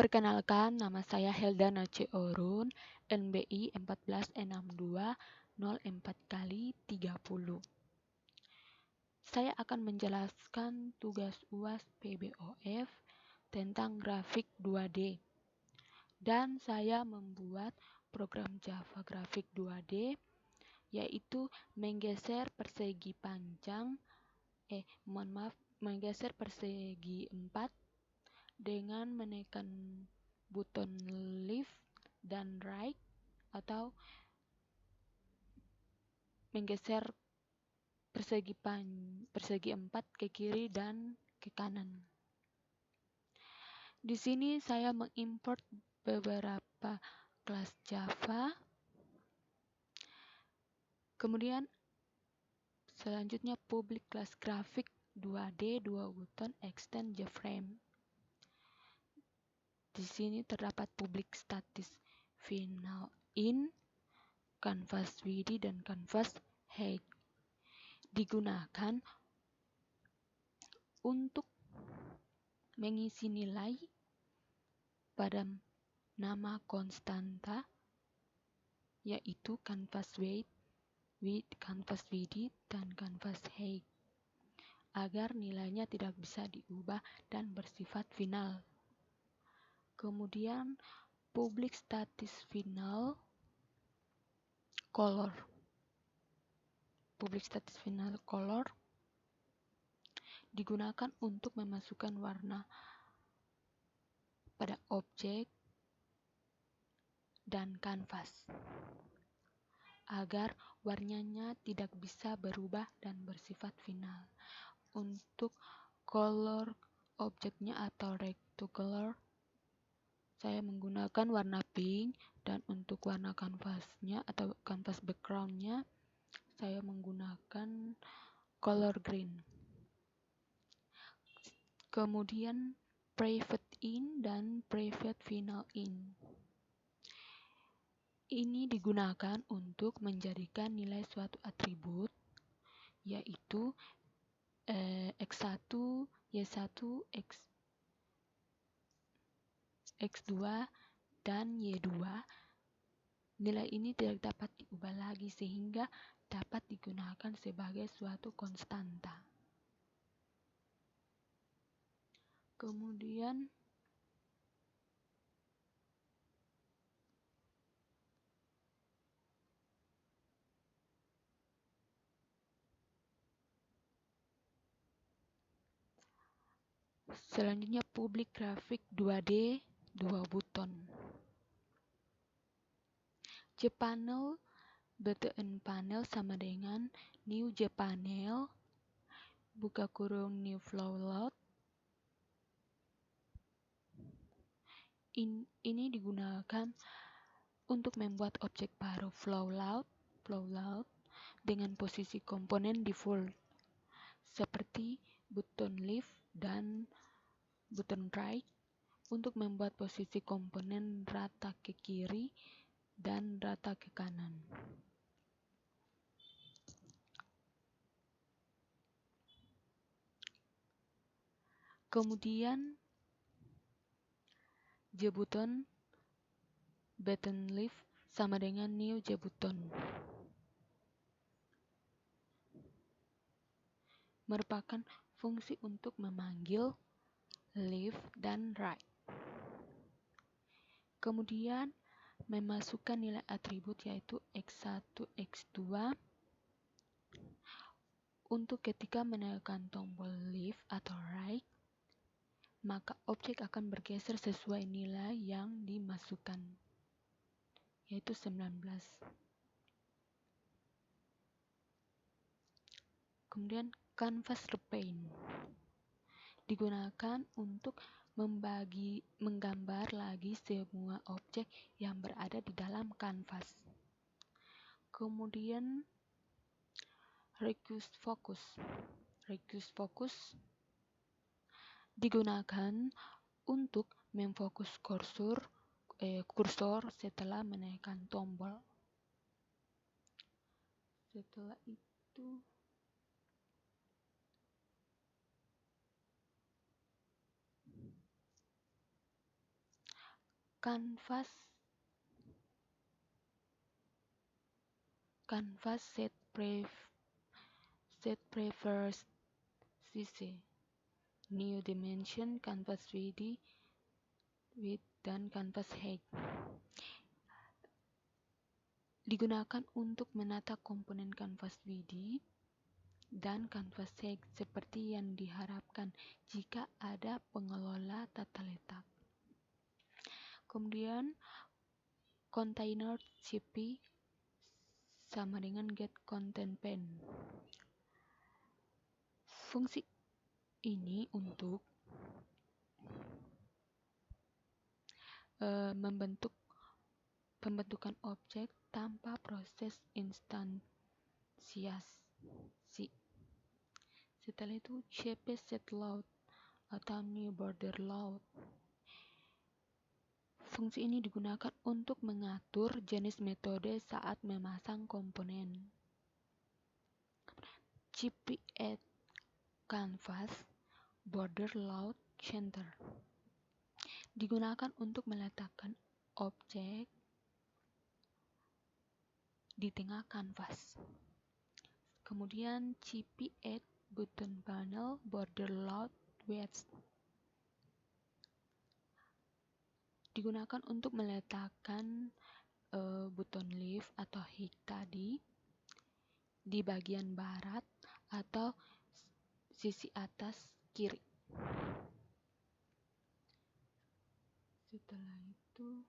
Perkenalkan, nama saya Heldana C. Orun, NBI 146204x30. Saya akan menjelaskan tugas UAS PBOF tentang grafik 2D. Dan saya membuat program Java grafik 2D, yaitu menggeser persegi panjang, menggeser persegi 4 dengan menekan button left dan right, atau menggeser persegi 4 ke kiri dan ke kanan. Di sini saya mengimport beberapa kelas Java. Kemudian selanjutnya public class grafik 2D 2 button extend JFrame. Di sini terdapat public static final in, canvas width dan canvas height. Digunakan untuk mengisi nilai pada nama konstanta, yaitu canvas width, canvas width, dan canvas height, agar nilainya tidak bisa diubah dan bersifat final. Kemudian public static final color. Public static final color digunakan untuk memasukkan warna pada objek dan kanvas, agar warnanya tidak bisa berubah dan bersifat final. Untuk color objeknya atau rectangular, saya menggunakan warna pink, dan untuk warna kanvasnya atau kanvas backgroundnya saya menggunakan color green. Kemudian private in dan private final in. Ini digunakan untuk menjadikan nilai suatu atribut, yaitu X1, Y1, X2, dan Y2. Nilai ini tidak dapat diubah lagi sehingga dapat digunakan sebagai suatu konstanta. Kemudian selanjutnya public grafik 2D 2 button. JPanel button panel sama dengan new JPanel, buka kurung new flowload. Ini digunakan untuk membuat objek baru flowload dengan posisi komponen default seperti button left dan button right, untuk membuat posisi komponen rata ke kiri dan rata ke kanan. Kemudian JButton button left sama dengan new JButton, merupakan fungsi untuk memanggil left dan right. Kemudian memasukkan nilai atribut yaitu X1, X2. Untuk ketika menekan tombol left atau right, maka objek akan bergeser sesuai nilai yang dimasukkan, yaitu 19. Kemudian canvas repaint digunakan untuk menggambar lagi semua objek yang berada di dalam kanvas. Kemudian reduce focus digunakan untuk memfokus kursor setelah menekan tombol. Setelah itu Canvas set prefers CC New Dimension Canvas width dan Canvas height digunakan untuk menata komponen Canvas width dan Canvas height seperti yang diharapkan jika ada pengelola tata letak. Kemudian container CP sama dengan get content pane. Fungsi ini untuk membentuk pembentukan objek tanpa proses instansiasi. Setelah itu CP set load atau new border load. Fungsi ini digunakan untuk mengatur jenis metode saat memasang komponen. CP add canvas border load center digunakan untuk meletakkan objek di tengah kanvas. Kemudian CP add button panel border load width digunakan untuk meletakkan button leaf atau hik tadi di bagian barat atau sisi atas kiri. Setelah itu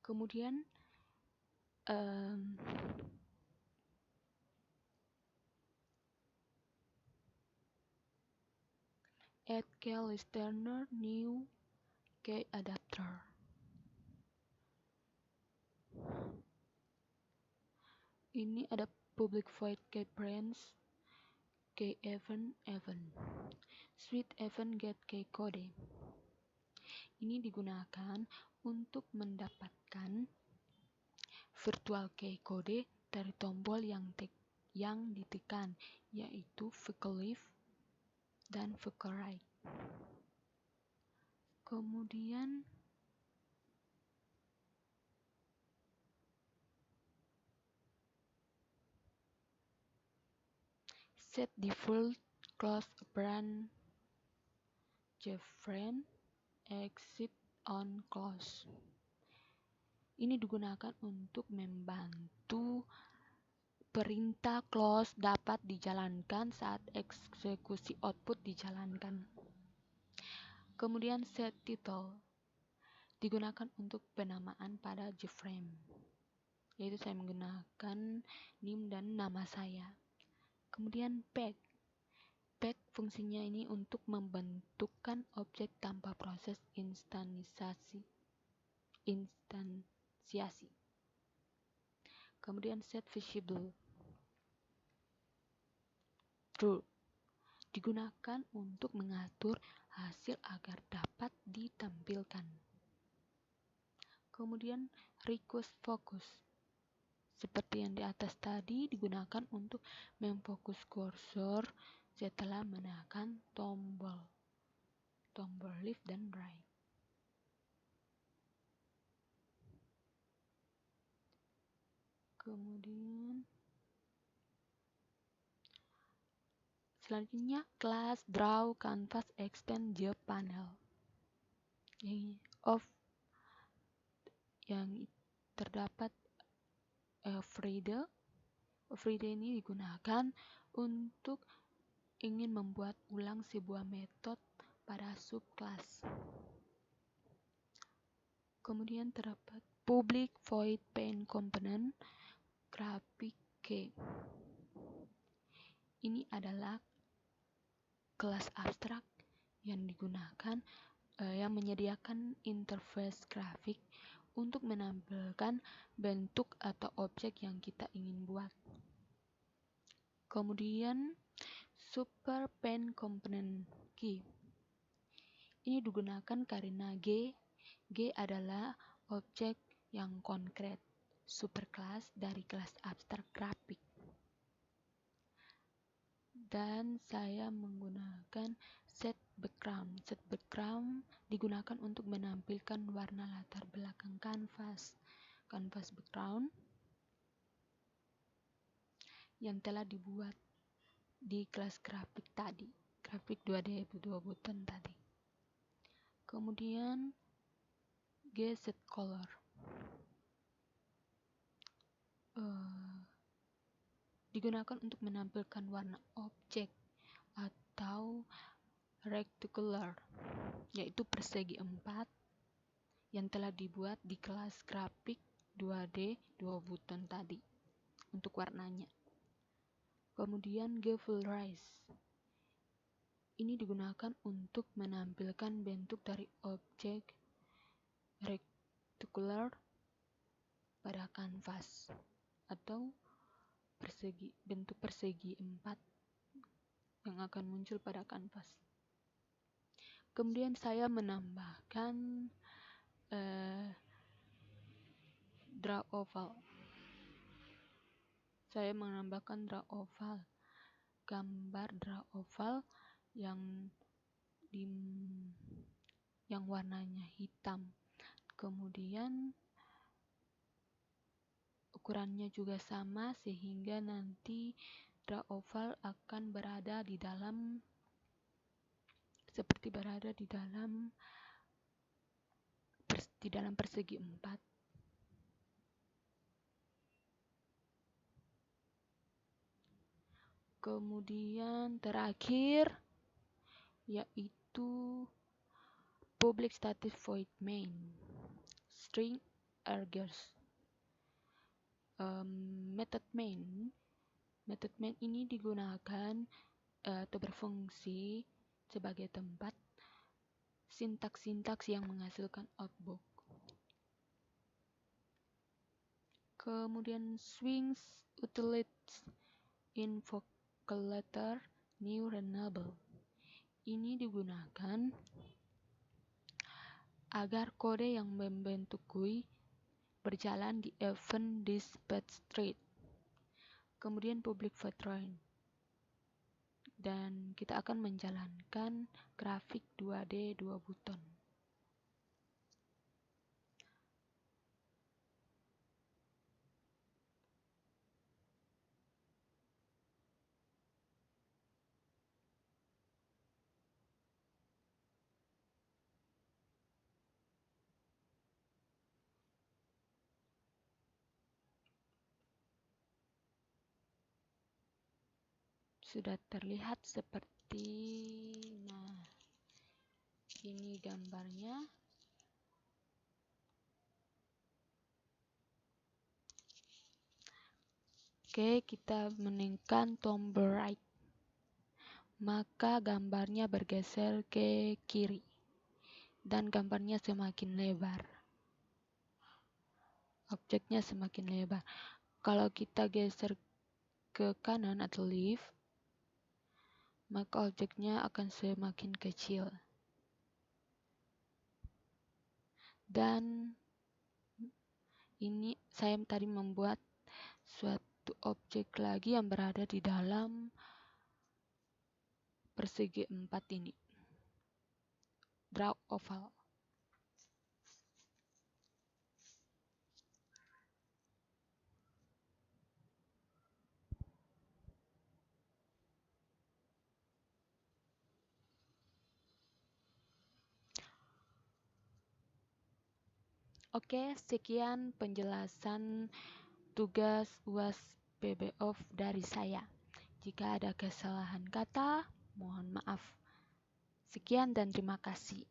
kemudian add key listener new key adapter. Ini ada public void key branch key event switch event get key code. Ini digunakan untuk mendapatkan virtual key code dari tombol yang ditekan, yaitu vocal left dan vocal right. Kemudian set default close branch JFrame exit on close. Ini digunakan untuk membantu perintah close dapat dijalankan saat eksekusi output dijalankan. Kemudian set title digunakan untuk penamaan pada JFrame, yaitu saya menggunakan NIM dan nama saya. Kemudian pack fungsinya ini untuk membentukkan objek tanpa proses instansiasi. Kemudian set visible true digunakan untuk mengatur hasil agar dapat ditampilkan. Kemudian request focus seperti yang di atas tadi digunakan untuk memfokus kursor setelah menekan tombol left dan right. Kemudian selanjutnya kelas draw canvas extend job panel yang terdapat everyday ini digunakan untuk ingin membuat ulang sebuah metode pada subclass. Kemudian terdapat public void pane component graphic key. Ini adalah kelas abstrak yang digunakan yang menyediakan interface grafik untuk menampilkan bentuk atau objek yang kita ingin buat. Kemudian super pane component key. Ini digunakan karena G G adalah objek yang konkret, superclass dari kelas abstrak grafik. Dan saya menggunakan set background. Set background digunakan untuk menampilkan warna latar belakang kanvas. Kanvas background yang telah dibuat di kelas grafik tadi, grafik 2D 2 button tadi. Kemudian G set color. Digunakan untuk menampilkan warna objek atau rectangular, yaitu persegi 4 yang telah dibuat di kelas grafik 2D 2 button tadi untuk warnanya. Kemudian G full rise. Ini digunakan untuk menampilkan bentuk dari objek rectangular pada kanvas atau bentuk persegi 4 yang akan muncul pada kanvas. Kemudian saya menambahkan draw oval. Saya menambahkan draw oval, gambar draw oval yang warnanya hitam. Kemudian ukurannya juga sama sehingga nanti draw oval akan berada di dalam persegi 4. Kemudian terakhir yaitu public static void main string argues. Method main ini digunakan atau berfungsi sebagai tempat sintaks-sintaks yang menghasilkan output. Kemudian swings utilities invoke calculator new renewable. Ini digunakan agar kode yang membentuk GUI berjalan di event dispatch thread. Kemudian public void range. Dan kita akan menjalankan grafik 2D 2 button. Sudah terlihat seperti ini gambarnya. Oke, kita menekan tombol right, maka gambarnya bergeser ke kiri dan gambarnya semakin lebar, objeknya semakin lebar. Kalau kita geser ke kanan atau left, maka objeknya akan semakin kecil. Dan ini saya tadi membuat suatu objek lagi yang berada di dalam persegi 4 ini. Draw oval. Oke, sekian penjelasan tugas UAS PBOF dari saya. Jika ada kesalahan kata, mohon maaf. Sekian dan terima kasih.